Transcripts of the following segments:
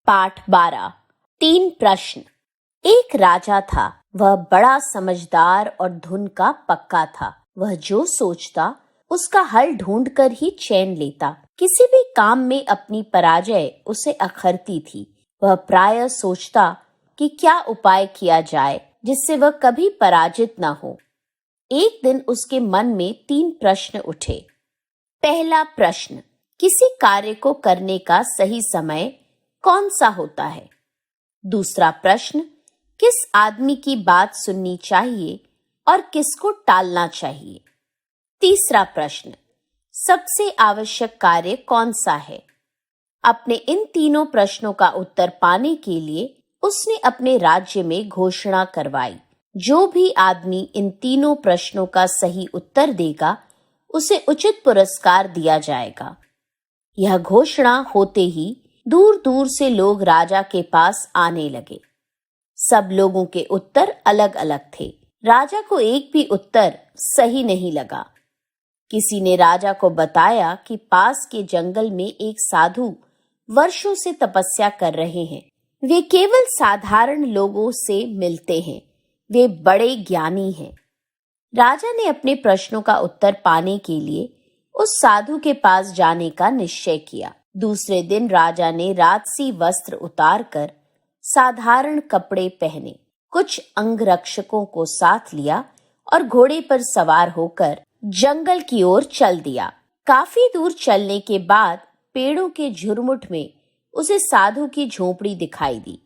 पाठ 12। 3 प्रश्न। एक राजा था, वह बड़ा समझदार और धुन का पक्का था। वह जो सोचता उसका हल ढूंढकर ही चैन लेता। किसी भी काम में अपनी पराजय उसे अखरती थी। वह प्रायः सोचता कि क्या उपाय किया जाए जिससे वह कभी पराजित न हो। एक दिन उसके मन में 3 प्रश्न उठे। पहला प्रश्न, किसी कार्य को करने का सही समय कौन सा होता है? दूसरा प्रश्न, किस आदमी की बात सुननी चाहिए और किसको टालना चाहिए? तीसरा प्रश्न, सबसे आवश्यक कार्य कौन सा है? अपने इन तीनों प्रश्नों का उत्तर पाने के लिए उसने अपने राज्य में घोषणा करवाई। जो भी आदमी इन तीनों प्रश्नों का सही उत्तर देगा उसे उचित पुरस्कार दिया जाएगा। यह घोषणा होते ही दूर दूर से लोग राजा के पास आने लगे। सब लोगों के उत्तर अलग अलग थे। राजा को एक भी उत्तर सही नहीं लगा। किसी ने राजा को बताया कि पास के जंगल में एक साधु वर्षों से तपस्या कर रहे हैं। वे केवल साधारण लोगों से मिलते हैं। वे बड़े ज्ञानी हैं। राजा ने अपने प्रश्नों का उत्तर पाने के लिए उस साधु के पास जाने का निश्चय किया। दूसरे दिन राजा ने राजसी वस्त्र उतारकर साधारण कपड़े पहने, कुछ अंगरक्षकों को साथ लिया और घोड़े पर सवार होकर जंगल की ओर चल दिया। काफी दूर चलने के बाद पेड़ों के झुरमुट में उसे साधु की झोपड़ी दिखाई दी।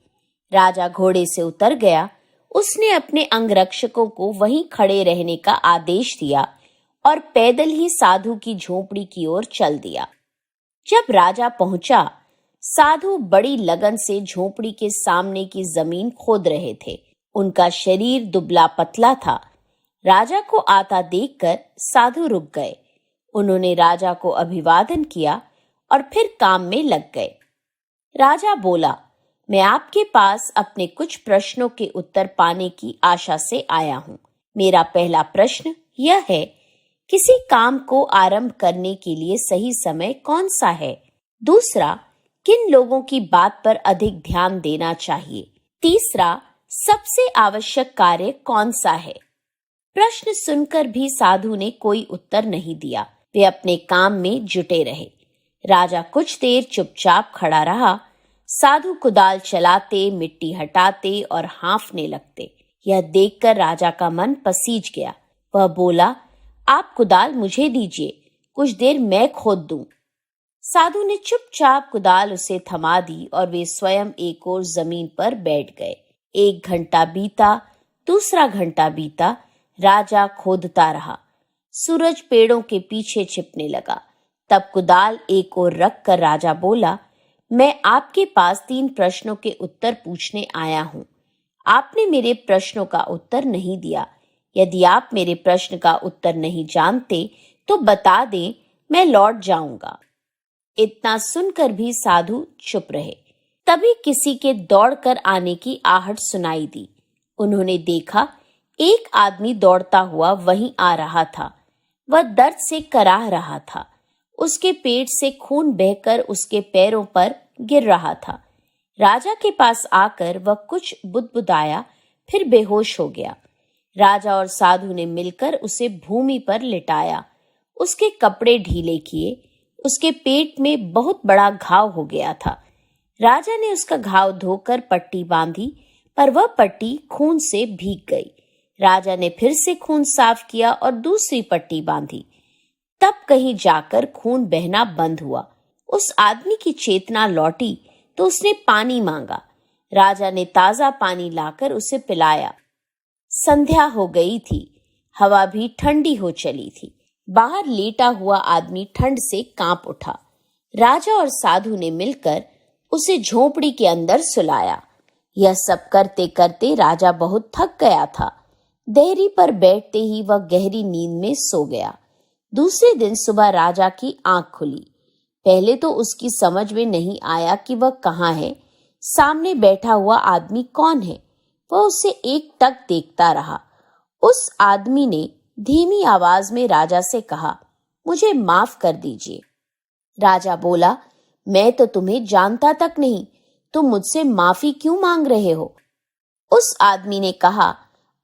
राजा घोड़े से उतर गया। उसने अपने अंगरक्षकों को वहीं खड़े रहने का आदेश दिया और पैदल ही साधु की झोपड़ी की ओर चल दिया। जब राजा पहुंचा, साधु बड़ी लगन से झोपड़ी के सामने की जमीन खोद रहे थे। उनका शरीर दुबला पतला था। राजा को आता देखकर साधु रुक गए। उन्होंने राजा को अभिवादन किया और फिर काम में लग गए। राजा बोला, मैं आपके पास अपने कुछ प्रश्नों के उत्तर पाने की आशा से आया हूँ। मेरा पहला प्रश्न यह है, किसी काम को आरंभ करने के लिए सही समय कौन सा है? दूसरा, किन लोगों की बात पर अधिक ध्यान देना चाहिए? तीसरा, सबसे आवश्यक कार्य कौन सा है? प्रश्न सुनकर भी साधु ने कोई उत्तर नहीं दिया। वे अपने काम में जुटे रहे। राजा कुछ देर चुपचाप खड़ा रहा। साधु कुदाल चलाते, मिट्टी हटाते और हाँफने लगते। यह देखकर राजा का मन पसीज गया। वह बोला, आप कुदाल मुझे दीजिए, कुछ देर मैं खोद दूं। साधु ने चुपचाप कुदाल उसे थमा दी और वे स्वयं एक ओर जमीन पर बैठ गए। 1 घंटा बीता, दूसरा घंटा बीता। राजा खोदता रहा। सूरज पेड़ों के पीछे छिपने लगा। तब कुदाल एक ओर रखकर राजा बोला, मैं आपके पास 3 प्रश्नों के उत्तर पूछने आया हूँ। आपने मेरे प्रश्नों का उत्तर नहीं दिया। यदि आप मेरे प्रश्न का उत्तर नहीं जानते तो बता दें, मैं लौट जाऊंगा। इतना सुनकर भी साधु चुप रहे। तभी किसी के दौड़कर आने की आहट सुनाई दी। उन्होंने देखा, एक आदमी दौड़ता हुआ वहीं आ रहा था। वह दर्द से कराह रहा था। उसके पेट से खून बहकर उसके पैरों पर गिर रहा था। राजा के पास आकर वह कुछ बुदबुदाया, फिर बेहोश हो गया। राजा और साधु ने मिलकर उसे भूमि पर लिटाया। उसके कपड़े ढीले किए। उसके पेट में बहुत बड़ा घाव हो गया था। राजा ने उसका घाव धोकर पट्टी बांधी, पर वह पट्टी खून से भीग गई। राजा ने फिर से खून साफ किया और दूसरी पट्टी बांधी। तब कहीं जाकर खून बहना बंद हुआ। उस आदमी की चेतना लौटी तो उसने पानी मांगा। राजा ने ताजा पानी लाकर उसे पिलाया। संध्या हो गई थी। हवा भी ठंडी हो चली थी। बाहर लेटा हुआ आदमी ठंड से कांप उठा। राजा और साधु ने मिलकर उसे झोपड़ी के अंदर सुलाया। यह सब करते करते राजा बहुत थक गया था। देहरी पर बैठते ही वह गहरी नींद में सो गया। दूसरे दिन सुबह राजा की आंख खुली। पहले तो उसकी समझ में नहीं आया कि वह कहाँ है। सामने बैठा हुआ आदमी कौन है? वह उसे एकटक देखता रहा। उस आदमी ने धीमी आवाज में राजा से कहा, मुझे माफ कर दीजिए। राजा बोला, मैं तो तुम्हें जानता तक नहीं। तुम मुझसे माफी क्यों मांग रहे हो? उस आदमी ने कहा,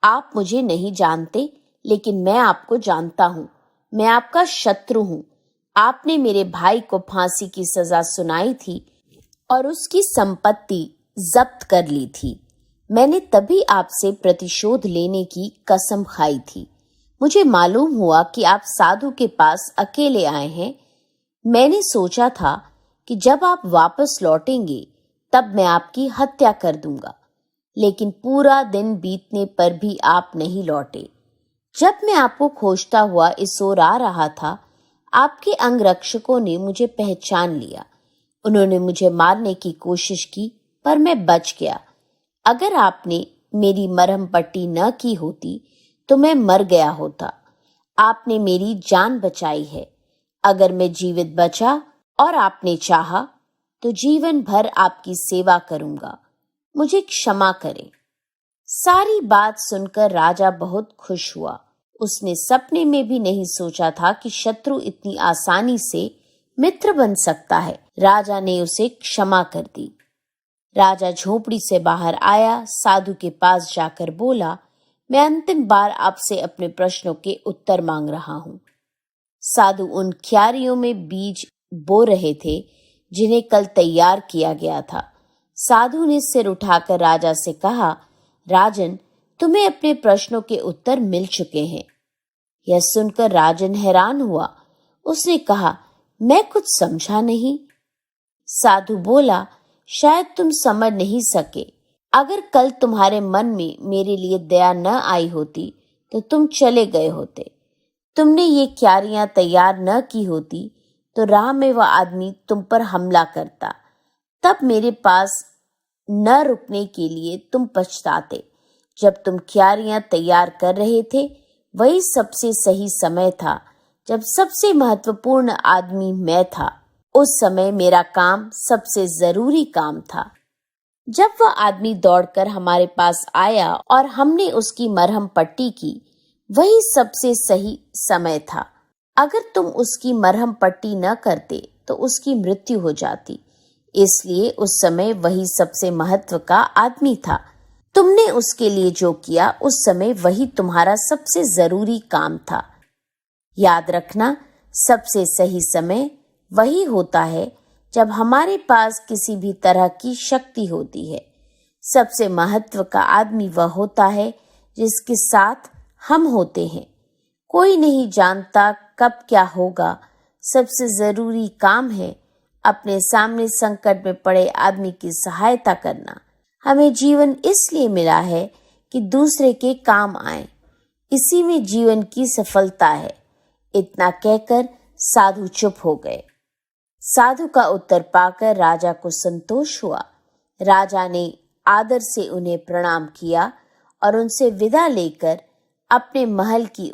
आप मुझे नहीं जानते, लेकिन मैं आपको जानता हूँ। मैं आपका शत्रु हूँ। आपने मेरे भाई को फांसी की सजा सुनाई थी और उसकी संपत्ति जब्त कर ली थी। मैंने तभी आपसे प्रतिशोध लेने की कसम खाई थी। मुझे मालूम हुआ कि आप साधु के पास अकेले आए हैं। मैंने सोचा था कि जब आप वापस लौटेंगे तब मैं आपकी हत्या कर दूंगा, लेकिन पूरा दिन बीतने पर भी आप नहीं लौटे। जब मैं आपको खोजता हुआ इस ओर आ रहा था, आपके अंगरक्षकों ने मुझे पहचान लिया। उन्होंने मुझे मारने की कोशिश की, पर मैं बच गया। अगर आपने मेरी मरहम पट्टी न की होती तो मैं मर गया होता। आपने मेरी जान बचाई है। अगर मैं जीवित बचा और आपने चाहा तो जीवन भर आपकी सेवा करूंगा। मुझे क्षमा करें। सारी बात सुनकर राजा बहुत खुश हुआ। उसने सपने में भी नहीं सोचा था कि शत्रु इतनी आसानी से मित्र बन सकता है। राजा ने उसे क्षमा कर दी। राजा झोपड़ी से बाहर आया, साधु के पास जाकर बोला, मैं अंतिम बार आपसे अपने प्रश्नों के उत्तर मांग रहा हूँ। साधु उन क्यारियों में बीज बो रहे थे जिन्हें कल तैयार किया गया था। साधु ने सिर उठाकर राजा से कहा, राजन, तुम्हें अपने प्रश्नों के उत्तर मिल चुके हैं। यह सुनकर राजन हैरान हुआ। उसने कहा, मैं कुछ समझा नहीं। साधु बोला, शायद तुम समझ नहीं सके। अगर कल तुम्हारे मन में मेरे लिए दया न आई होती तो तुम चले गए होते। तुमने ये क्यारियां तैयार न की होती तो राह में वह आदमी तुम पर हमला करता। तब मेरे पास न रुकने के लिए तुम पछताते। जब तुम क्यारियां तैयार कर रहे थे, वही सबसे सही समय था जब सबसे महत्वपूर्ण आदमी मैं था। उस समय मेरा काम सबसे जरूरी काम था। जब वह आदमी दौड़कर हमारे पास आया और हमने उसकी मरहम पट्टी की, वही सबसे सही समय था। अगर तुम उसकी मरहम पट्टी न करते तो उसकी मृत्यु हो जाती। इसलिए उस समय वही सबसे महत्व का आदमी था। तुमने उसके लिए जो किया, उस समय वही तुम्हारा सबसे जरूरी काम था। याद रखना, सबसे सही समय वही होता है जब हमारे पास किसी भी तरह की शक्ति होती है। सबसे महत्व का आदमी वह होता है जिसके साथ हम होते हैं। कोई नहीं जानता कब क्या होगा। सबसे जरूरी काम है अपने सामने संकट में पड़े आदमी की सहायता करना। हमें जीवन इसलिए मिला है कि दूसरे के काम आए। इसी में जीवन की सफलता है। इतना कहकर साधु चुप हो गए। साधु का उत्तर पाकर राजा को संतोष हुआ। राजा ने आदर से उन्हें प्रणाम किया और उनसे विदा लेकर अपने महल की